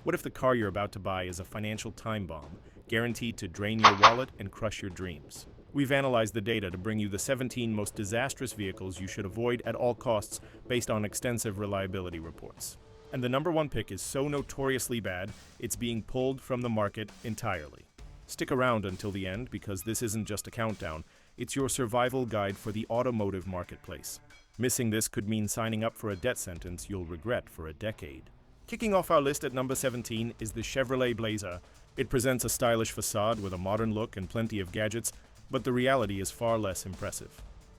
What if the car you're about to buy is a financial time bomb, guaranteed to drain your wallet and crush your dreams? We've analyzed the data to bring you the 17 most disastrous vehicles you should avoid at all costs based on extensive reliability reports. And the number one pick is so notoriously bad, it's being pulled from the market entirely. Stick around until the end because this isn't just a countdown, it's your survival guide for the automotive marketplace. Missing this could mean signing up for a death sentence you'll regret for a decade. Kicking off our list at number 17 is the Chevrolet Blazer. It presents a stylish facade with a modern look and plenty of gadgets, but the reality is far less impressive.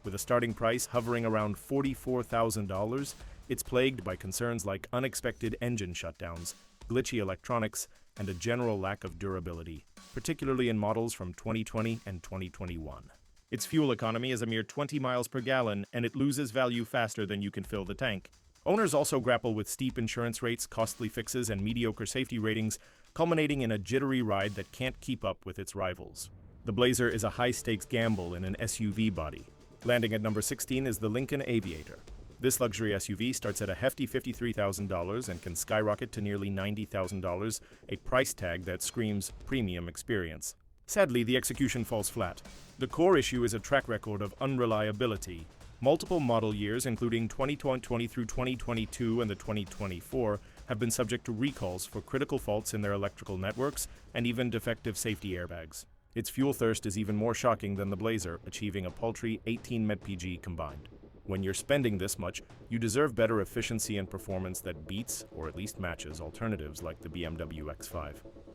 With a starting price hovering around $44,000, it's plagued by concerns like unexpected engine shutdowns, glitchy electronics, and a general lack of durability, particularly in models from 2020 and 2021. Its fuel economy is a mere 20 miles per gallon, and it loses value faster than you can fill the tank. Owners also grapple with steep insurance rates, costly fixes, and mediocre safety ratings, culminating in a jittery ride that can't keep up with its rivals. The Blazer is a high-stakes gamble in an SUV body. Landing at number 16 is the Lincoln Aviator. This luxury SUV starts at a hefty $53,000 and can skyrocket to nearly $90,000, a price tag that screams premium experience. Sadly, the execution falls flat. The core issue is a track record of unreliability. Multiple model years, including 2020 through 2022 and the 2024, have been subject to recalls for critical faults in their electrical networks and even defective safety airbags. Its fuel thirst is even more shocking than the Blazer, achieving a paltry 18 mpg combined. When you're spending this much, you deserve better efficiency and performance that beats, or at least matches, alternatives like the BMW X5.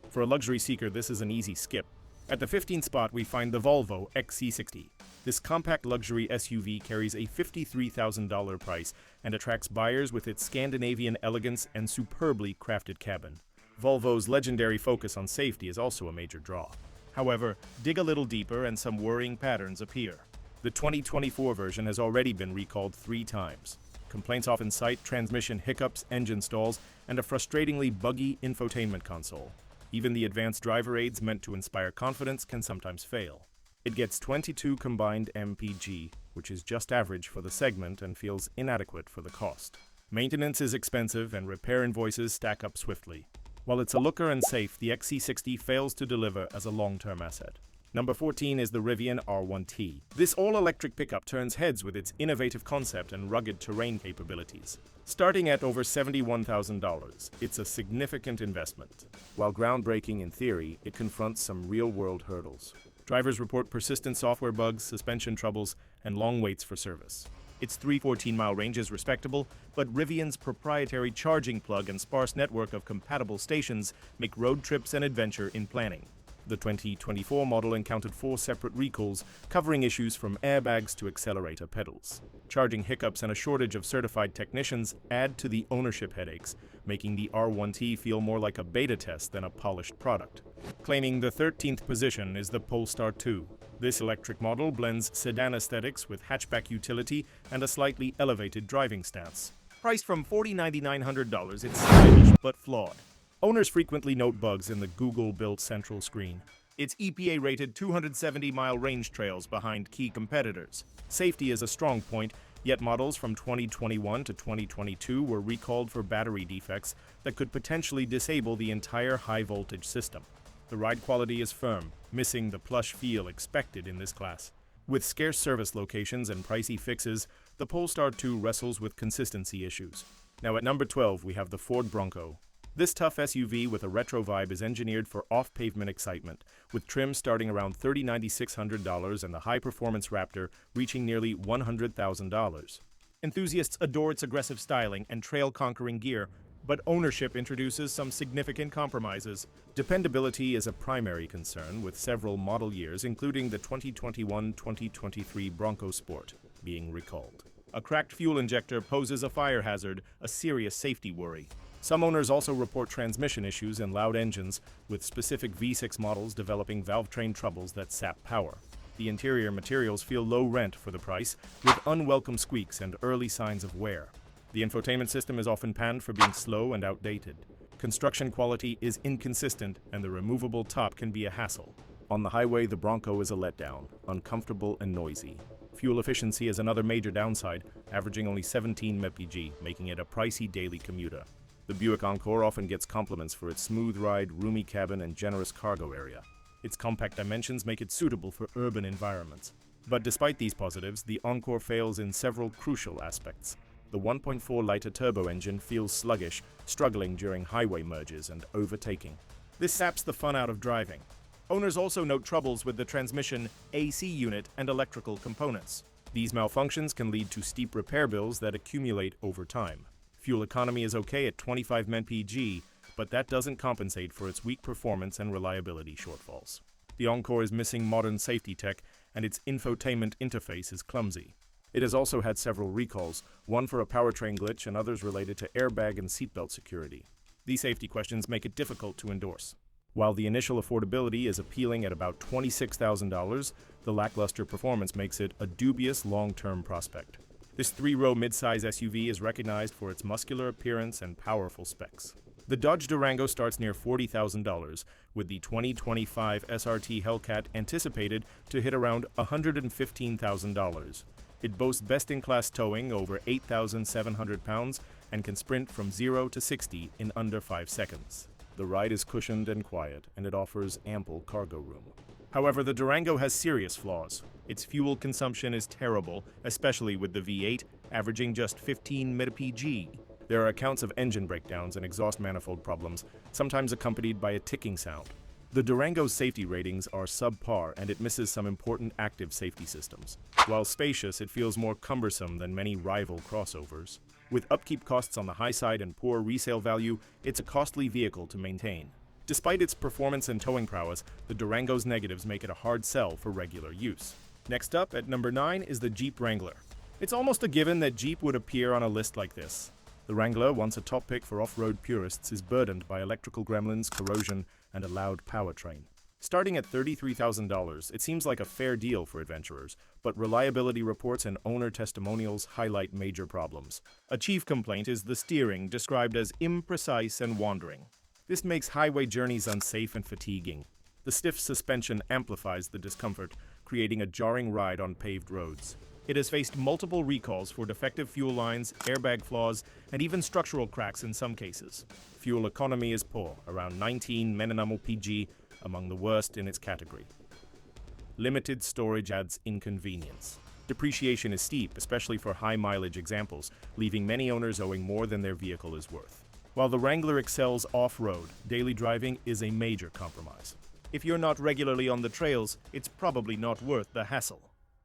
For a luxury seeker, this is an easy skip. At the 15th spot, we find the Volvo XC60. This compact luxury SUV carries a $53,000 price and attracts buyers with its Scandinavian elegance and superbly crafted cabin. Volvo's legendary focus on safety is also a major draw. However, dig a little deeper and some worrying patterns appear. The 2024 version has already been recalled 3 times. Complaints often cite transmission hiccups, engine stalls, and a frustratingly buggy infotainment console. Even the advanced driver aids meant to inspire confidence can sometimes fail. It gets 22 combined mpg, which is just average for the segment and feels inadequate for the cost. Maintenance is expensive and repair invoices stack up swiftly. While it's a looker and safe, the XC60 fails to deliver as a long-term asset. Number 14 is the Rivian R1T. This all-electric pickup turns heads with its innovative concept and rugged terrain capabilities. Starting at over $71,000, it's a significant investment. While groundbreaking in theory, it confronts some real-world hurdles. Drivers report persistent software bugs, suspension troubles, and long waits for service. Its 314-mile range is respectable, but Rivian's proprietary charging plug and sparse network of compatible stations make road trips an adventure in planning. The 2024 model encountered 4 separate recalls, covering issues from airbags to accelerator pedals. Charging hiccups and a shortage of certified technicians add to the ownership headaches, making the R1T feel more like a beta test than a polished product. Claiming the 13th position is the Polestar 2. This electric model blends sedan aesthetics with hatchback utility and a slightly elevated driving stance. Priced from $49,900, it's stylish but flawed. Owners frequently note bugs in the Google-built central screen. Its EPA-rated 270-mile range trails behind key competitors. Safety is a strong point, yet models from 2021 to 2022 were recalled for battery defects that could potentially disable the entire high-voltage system. The ride quality is firm, missing the plush feel expected in this class. With scarce service locations and pricey fixes, the Polestar 2 wrestles with consistency issues. Now at number 12, we have the Ford Bronco. This tough SUV with a retro vibe is engineered for off-pavement excitement, with trim starting around $39,600 and the high-performance Raptor reaching nearly $100,000. Enthusiasts adore its aggressive styling and trail-conquering gear, but ownership introduces some significant compromises. Dependability is a primary concern, with several model years, including the 2021-2023 Bronco Sport, being recalled. A cracked fuel injector poses a fire hazard, a serious safety worry. Some owners also report transmission issues and loud engines, with specific V6 models developing valve train troubles that sap power. The interior materials feel low rent for the price, with unwelcome squeaks and early signs of wear. The infotainment system is often panned for being slow and outdated. Construction quality is inconsistent, and the removable top can be a hassle. On the highway, the Bronco is a letdown, uncomfortable and noisy. Fuel efficiency is another major downside, averaging only 17 mpg, making it a pricey daily commuter. The Buick Encore often gets compliments for its smooth ride, roomy cabin, and generous cargo area. Its compact dimensions make it suitable for urban environments. But despite these positives, the Encore fails in several crucial aspects. The 1.4-liter turbo engine feels sluggish, struggling during highway merges and overtaking. This saps the fun out of driving. Owners also note troubles with the transmission, AC unit, and electrical components. These malfunctions can lead to steep repair bills that accumulate over time. Fuel economy is okay at 25 mpg, but that doesn't compensate for its weak performance and reliability shortfalls. The Encore is missing modern safety tech, and its infotainment interface is clumsy. It has also had several recalls, one for a powertrain glitch and others related to airbag and seatbelt security. These safety questions make it difficult to endorse. While the initial affordability is appealing at about $26,000, the lackluster performance makes it a dubious long-term prospect. This 3-row midsize SUV is recognized for its muscular appearance and powerful specs. The Dodge Durango starts near $40,000, with the 2025 SRT Hellcat anticipated to hit around $115,000. It boasts best-in-class towing over 8,700 pounds and can sprint from 0 to 60 in under 5 seconds. The ride is cushioned and quiet, and it offers ample cargo room. However, the Durango has serious flaws. Its fuel consumption is terrible, especially with the V8, averaging just 15 mpg. There are accounts of engine breakdowns and exhaust manifold problems, sometimes accompanied by a ticking sound. The Durango's safety ratings are subpar, and it misses some important active safety systems. While spacious, it feels more cumbersome than many rival crossovers. With upkeep costs on the high side and poor resale value, it's a costly vehicle to maintain. Despite its performance and towing prowess, the Durango's negatives make it a hard sell for regular use. Next up, at number 9, is the Jeep Wrangler. It's almost a given that Jeep would appear on a list like this. The Wrangler, once a top pick for off-road purists, is burdened by electrical gremlins, corrosion, and a loud powertrain. Starting at $33,000, it seems like a fair deal for adventurers, but reliability reports and owner testimonials highlight major problems. A chief complaint is the steering, described as imprecise and wandering. This makes highway journeys unsafe and fatiguing. The stiff suspension amplifies the discomfort, creating a jarring ride on paved roads. It has faced multiple recalls for defective fuel lines, airbag flaws, and even structural cracks in some cases. Fuel economy is poor, around 19 mpg, among the worst in its category. Limited storage adds inconvenience. Depreciation is steep, especially for high-mileage examples, leaving many owners owing more than their vehicle is worth. While the Wrangler excels off-road, daily driving is a major compromise. If you're not regularly on the trails, it's probably not worth the hassle.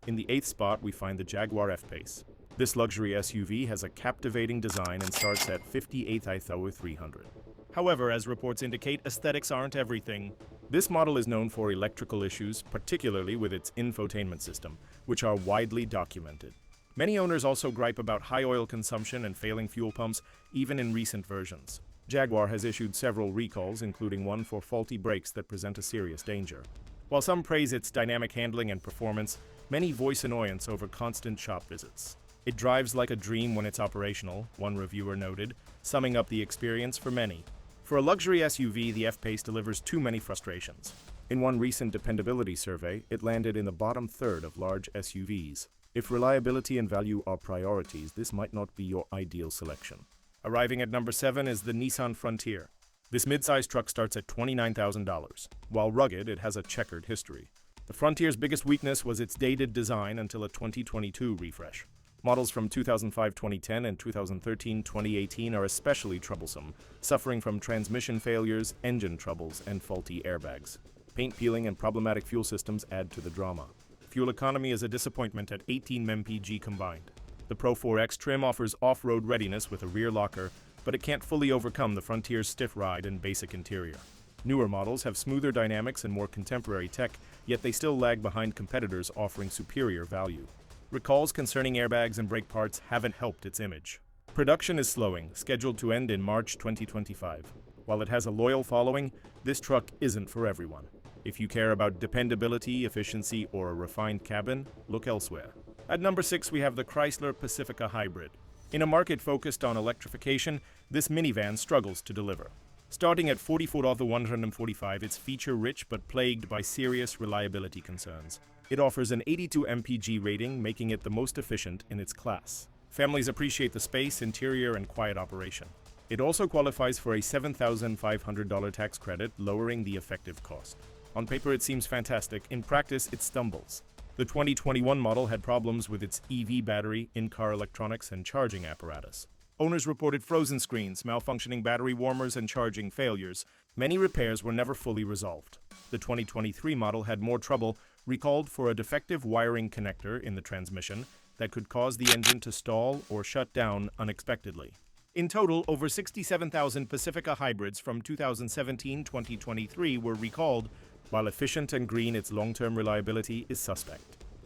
In the 8th spot, we find the Jaguar F-Pace. This luxury SUV has a captivating design and starts at $58,300. However, as reports indicate, aesthetics aren't everything. This model is known for electrical issues, particularly with its infotainment system, which are widely documented. Many owners also gripe about high oil consumption and failing fuel pumps, even in recent versions. Jaguar has issued several recalls, including one for faulty brakes that present a serious danger. While some praise its dynamic handling and performance, many voice annoyance over constant shop visits. It drives like a dream when it's operational, one reviewer noted, summing up the experience for many. For a luxury SUV, the F-Pace delivers too many frustrations. In one recent dependability survey, it landed in the bottom third of large SUVs. If reliability and value are priorities, this might not be your ideal selection. Arriving at number 7 is the Nissan Frontier. This midsize truck starts at $29,000. While rugged, it has a checkered history. The Frontier's biggest weakness was its dated design until a 2022 refresh. Models from 2005-2010 and 2013-2018 are especially troublesome, suffering from transmission failures, engine troubles, and faulty airbags. Paint peeling and problematic fuel systems add to the drama. Fuel economy is a disappointment at 18 mpg combined. The Pro 4X trim offers off-road readiness with a rear locker, but it can't fully overcome the Frontier's stiff ride and basic interior. Newer models have smoother dynamics and more contemporary tech, yet they still lag behind competitors offering superior value. Recalls concerning airbags and brake parts haven't helped its image. Production is slowing, scheduled to end in March 2025. While it has a loyal following, this truck isn't for everyone. If you care about dependability, efficiency, or a refined cabin, look elsewhere. At number 6, we have the Chrysler Pacifica Hybrid. In a market focused on electrification, this minivan struggles to deliver. Starting at $44,145, it's feature-rich but plagued by serious reliability concerns. It offers an 82 mpg rating, making it the most efficient in its class. Families appreciate the space, interior, and quiet operation. It also qualifies for a $7,500 tax credit, lowering the effective cost. On paper, it seems fantastic. In practice, it stumbles. The 2021 model had problems with its EV battery, in-car electronics, and charging apparatus. Owners reported frozen screens, malfunctioning battery warmers, and charging failures. Many repairs were never fully resolved. The 2023 model had more trouble, recalled for a defective wiring connector in the transmission that could cause the engine to stall or shut down unexpectedly. In total, over 67,000 Pacifica hybrids from 2017-2023 were recalled. While efficient and green, its long-term reliability is suspect.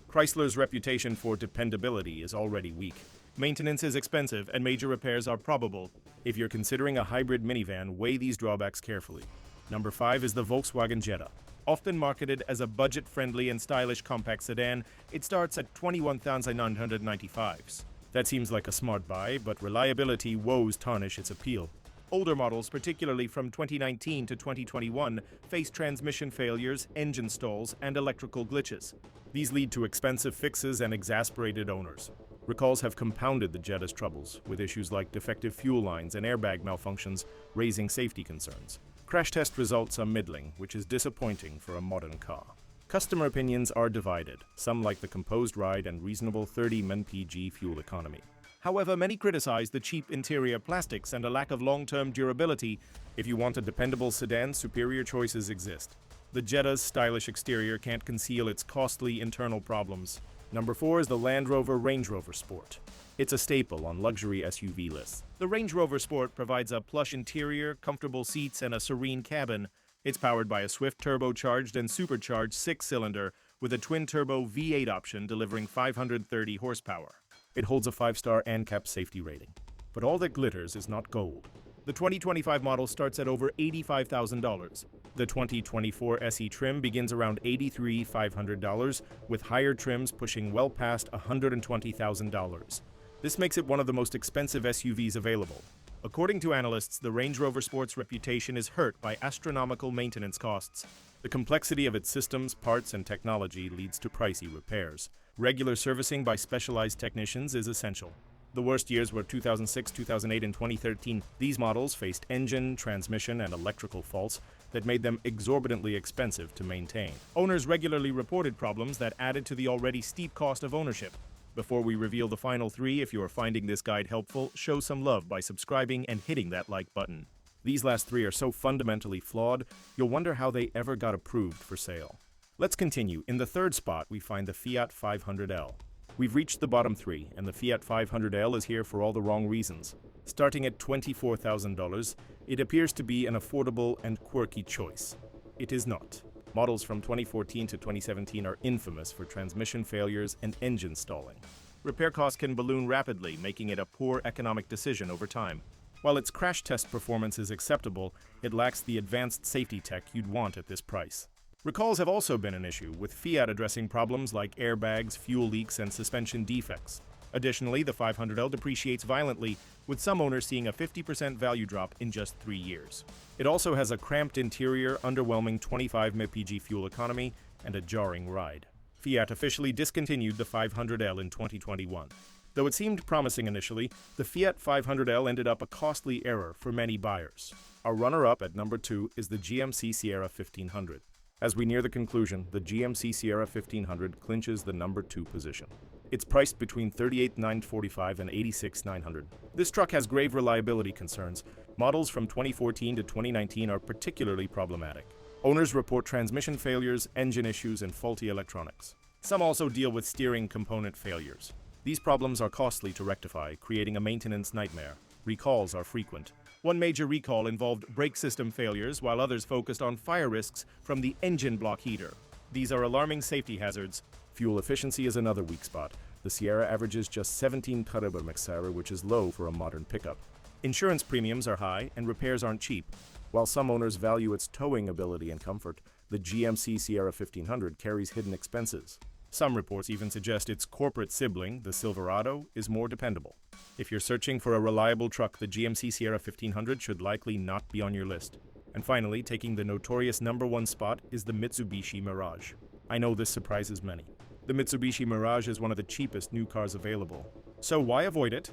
Chrysler's reputation for dependability is already weak. Maintenance is expensive, and major repairs are probable. If you're considering a hybrid minivan, weigh these drawbacks carefully. Number 5 is the Volkswagen Jetta. Often marketed as a budget-friendly and stylish compact sedan, it starts at $21,995. That seems like a smart buy, but reliability woes tarnish its appeal. Older models, particularly from 2019 to 2021, face transmission failures, engine stalls, and electrical glitches. These lead to expensive fixes and exasperated owners. Recalls have compounded the Jetta's troubles, with issues like defective fuel lines and airbag malfunctions raising safety concerns. Crash test results are middling, which is disappointing for a modern car. Customer opinions are divided. Some like the composed ride and reasonable 30 mpg fuel economy. However, many criticize the cheap interior plastics and a lack of long-term durability. If you want a dependable sedan, superior choices exist. The Jetta's stylish exterior can't conceal its costly internal problems. Number 4 is the Land Rover Range Rover Sport. It's a staple on luxury SUV lists. The Range Rover Sport provides a plush interior, comfortable seats, and a serene cabin. It's powered by a swift turbocharged and supercharged 6-cylinder with a twin-turbo V8 option delivering 530 horsepower. It holds a 5-star ANCAP safety rating. But all that glitters is not gold. The 2025 model starts at over $85,000. The 2024 SE trim begins around $83,500, with higher trims pushing well past $120,000. This makes it one of the most expensive SUVs available. According to analysts, the Range Rover Sport's reputation is hurt by astronomical maintenance costs. The complexity of its systems, parts, and technology leads to pricey repairs. Regular servicing by specialized technicians is essential. The worst years were 2006, 2008, and 2013. These models faced engine, transmission, and electrical faults that made them exorbitantly expensive to maintain. Owners regularly reported problems that added to the already steep cost of ownership. Before we reveal the final 3, if you are finding this guide helpful, show some love by subscribing and hitting that like button. These last 3 are so fundamentally flawed, you'll wonder how they ever got approved for sale. Let's continue. In the 3rd spot, we find the Fiat 500L. We've reached the bottom 3, and the Fiat 500L is here for all the wrong reasons. Starting at $24,000, it appears to be an affordable and quirky choice. It is not. Models from 2014 to 2017 are infamous for transmission failures and engine stalling. Repair costs can balloon rapidly, making it a poor economic decision over time. While its crash test performance is acceptable, it lacks the advanced safety tech you'd want at this price. Recalls have also been an issue, with Fiat addressing problems like airbags, fuel leaks, and suspension defects. Additionally, the 500L depreciates violently, with some owners seeing a 50% value drop in just 3 years. It also has a cramped interior, underwhelming 25 mpg fuel economy, and a jarring ride. Fiat officially discontinued the 500L in 2021. Though it seemed promising initially, the Fiat 500L ended up a costly error for many buyers. Our runner-up at number 2 is the GMC Sierra 1500. As we near the conclusion, the GMC Sierra 1500 clinches the number 2 position. It's priced between $38,945 and $86,900. This truck has grave reliability concerns. Models from 2014 to 2019 are particularly problematic. Owners report transmission failures, engine issues, and faulty electronics. Some also deal with steering component failures. These problems are costly to rectify, creating a maintenance nightmare. Recalls are frequent. One major recall involved brake system failures, while others focused on fire risks from the engine block heater. These are alarming safety hazards. Fuel efficiency is another weak spot. The Sierra averages just 17 km/h, which is low for a modern pickup. Insurance premiums are high, and repairs aren't cheap. While some owners value its towing ability and comfort, the GMC Sierra 1500 carries hidden expenses. Some reports even suggest its corporate sibling, the Silverado, is more dependable. If you're searching for a reliable truck, the GMC Sierra 1500 should likely not be on your list. And finally, taking the notorious number 1 spot is the Mitsubishi Mirage. I know this surprises many. The Mitsubishi Mirage is one of the cheapest new cars available. So why avoid it?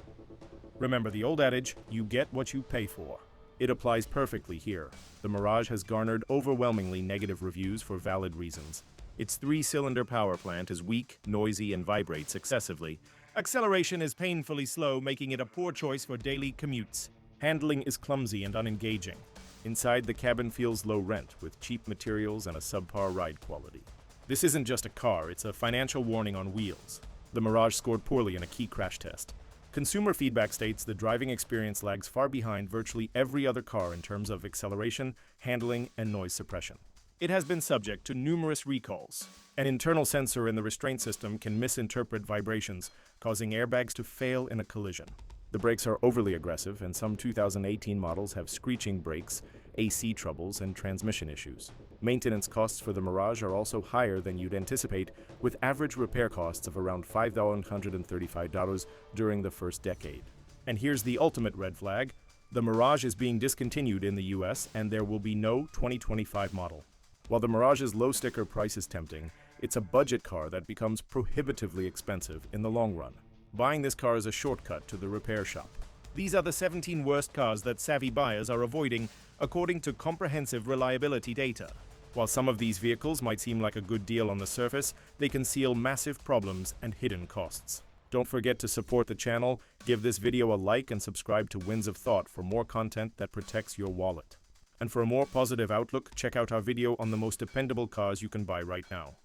Remember the old adage, you get what you pay for. It applies perfectly here. The Mirage has garnered overwhelmingly negative reviews for valid reasons. Its three-cylinder power plant is weak, noisy, and vibrates excessively. Acceleration is painfully slow, making it a poor choice for daily commutes. Handling is clumsy and unengaging. Inside, the cabin feels low rent, with cheap materials and a subpar ride quality. This isn't just a car, it's a financial warning on wheels. The Mirage scored poorly in a key crash test. Consumer feedback states the driving experience lags far behind virtually every other car in terms of acceleration, handling, and noise suppression. It has been subject to numerous recalls. An internal sensor in the restraint system can misinterpret vibrations, causing airbags to fail in a collision. The brakes are overly aggressive, and some 2018 models have screeching brakes, AC troubles, and transmission issues. Maintenance costs for the Mirage are also higher than you'd anticipate, with average repair costs of around $5,135 during the first decade. And here's the ultimate red flag. The Mirage is being discontinued in the US, and there will be no 2025 model. While the Mirage's low sticker price is tempting, it's a budget car that becomes prohibitively expensive in the long run. Buying this car is a shortcut to the repair shop. These are the 17 worst cars that savvy buyers are avoiding, according to comprehensive reliability data. While some of these vehicles might seem like a good deal on the surface, they conceal massive problems and hidden costs. Don't forget to support the channel, give this video a like, and subscribe to Winds of Thought for more content that protects your wallet. And for a more positive outlook, check out our video on the most dependable cars you can buy right now.